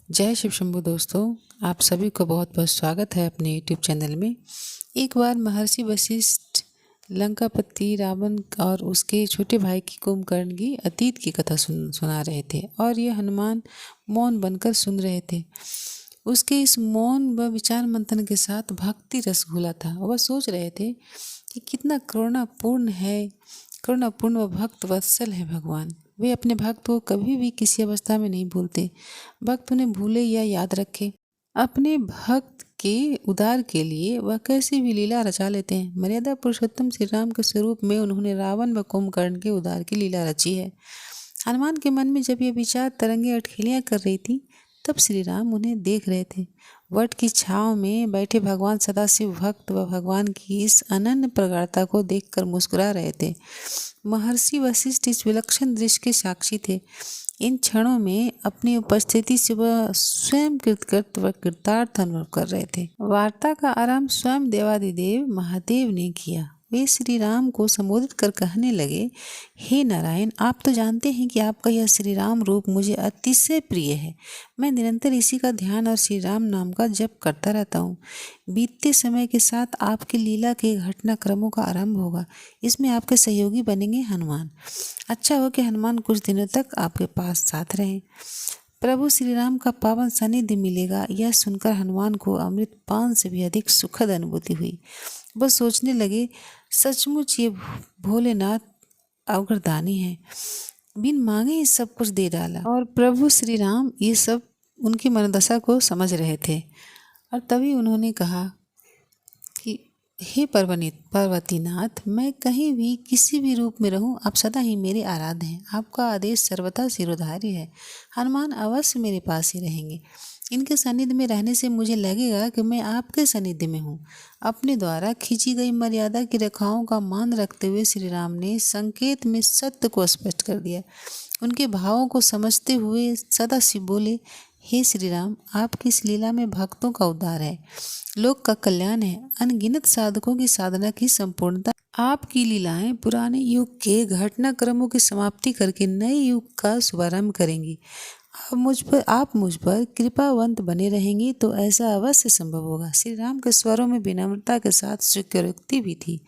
जय शिव शंभू दोस्तों, आप सभी को बहुत बहुत स्वागत है अपने यूट्यूब चैनल में। एक बार महर्षि वशिष्ठ लंकापति रावण और उसके छोटे भाई की कुंभकर्ण की अतीत की कथा सुना रहे थे और ये हनुमान मौन बनकर सुन रहे थे। उसके इस मौन व विचार मंथन के साथ भक्ति रस घुला था। वह सोच रहे थे कि कितना करुणापूर्ण व भक्त वत्सल है भगवान। वे अपने भक्त को कभी भी किसी अवस्था में नहीं भूलते। भक्त उन्हें भूले या याद रखे, अपने भक्त के उद्धार के लिए वह कैसी भी लीला रचा लेते हैं। मर्यादा पुरुषोत्तम श्री राम के स्वरूप में उन्होंने रावण व कुंभकर्ण के उद्धार की लीला रची है। हनुमान के मन में जब यह विचार तरंगे अटखेलियाँ कर रही थी, तब श्री राम उन्हें देख रहे थे। वट की छांव में बैठे भगवान सदाशिव भक्त व भगवान की इस अनन्य प्रगाढ़ता को देखकर मुस्कुरा रहे थे। महर्षि वशिष्ठ इस विलक्षण दृश्य के साक्षी थे। इन क्षणों में अपनी उपस्थिति से वह स्वयं कृतकृत व कृतार्थ अनुभव कर रहे थे। वार्ता का आरंभ स्वयं देवादिदेव महादेव ने किया। वे श्री राम को संबोधित कर कहने लगे, हे नारायण, आप तो जानते हैं कि आपका यह श्री राम रूप मुझे अतिशय प्रिय है। मैं निरंतर इसी का ध्यान और श्री राम नाम का जप करता रहता हूँ। बीतते समय के साथ आपकी लीला के घटनाक्रमों का आरंभ होगा। इसमें आपके सहयोगी बनेंगे हनुमान। अच्छा हो कि हनुमान कुछ दिनों तक आपके पास साथ रहें। प्रभु श्री राम का पावन सानिध्य मिलेगा, यह सुनकर हनुमान को अमृत पान से भी अधिक सुखद अनुभूति हुई। वह सोचने लगे, सचमुच ये भोलेनाथ अवघड़दानी है, बिन मांगे ही सब कुछ दे डाला। और प्रभु श्री राम ये सब उनकी मनोदशा को समझ रहे थे और तभी उन्होंने कहा कि हे पार्वतीनाथ, मैं कहीं भी किसी भी रूप में रहूं, आप सदा ही मेरे आराध्य हैं। आपका आदेश सर्वथा सिरोधार्य है। हनुमान अवश्य मेरे पास ही रहेंगे। इनके सानिध्य में रहने से मुझे लगेगा कि मैं आपके सानिध्य में हूँ। अपने द्वारा खींची गई मर्यादा की रेखाओं का मान रखते हुए श्री राम ने संकेत में सत्य को स्पष्ट कर दिया। उनके भावों को समझते हुए सदाशिव बोले, हे श्री राम, आपकी इस लीला में भक्तों का उद्धार है, लोक का कल्याण है, अनगिनत साधकों की साधना की संपूर्णता। आपकी लीलाएं पुराने युग के घटनाक्रमों की समाप्ति करके नए युग का शुभारंभ करेंगी। आप मुझ पर कृपावंत बने रहेंगे तो ऐसा अवश्य संभव होगा। श्री राम के स्वरों में विनम्रता के साथ स्वीकारोक्ति भी थी।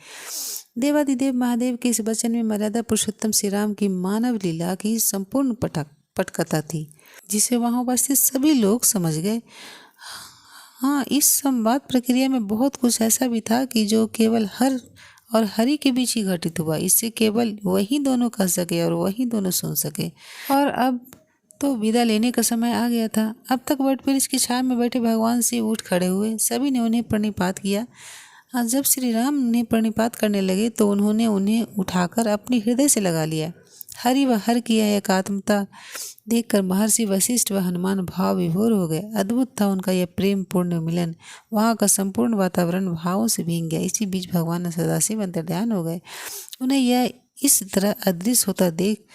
देवादिदेव महादेव के इस वचन में मर्यादा पुरुषोत्तम श्री राम की मानव लीला की संपूर्ण पटकथा थी, जिसे वहां उपस्थित सभी लोग समझ गए। हाँ, इस संवाद प्रक्रिया में बहुत कुछ ऐसा भी था कि जो केवल हर और हरि के बीच ही घटित हुआ। इससे केवल वही दोनों कह सके और वही दोनों सुन सके। और अब तो विदा लेने का समय आ गया था। अब तक वटवृक्ष की छाया में बैठे भगवान से उठ खड़े हुए। सभी ने उन्हें प्रणिपात किया। जब श्री राम ने प्रणिपात करने लगे तो उन्होंने उन्हें उठाकर अपने हृदय से लगा लिया। हरि व हर की यह एकात्मता देखकर महर्षि वशिष्ठ व हनुमान भाव विभोर हो गए। अद्भुत था उनका यह प्रेम पूर्ण मिलन। वहाँ का संपूर्ण वातावरण भावों से भीग गया। इसी बीच भगवान सदाशिव अंतर्ध्यान हो गए। उन्हें यह इस तरह अदृश्य होता देख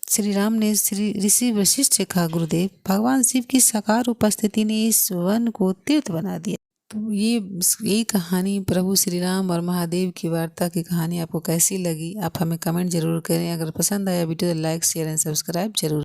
श्री राम ने श्री ऋषि वशिष्ठ से कहा, गुरुदेव, भगवान शिव की साकार उपस्थिति ने इस वन को तीर्थ बना दिया। तो ये कहानी प्रभु श्री राम और महादेव की वार्ता की कहानी आपको कैसी लगी, आप हमें कमेंट जरूर करें। अगर पसंद आया वीडियो तो लाइक, शेयर एंड सब्सक्राइब जरूर।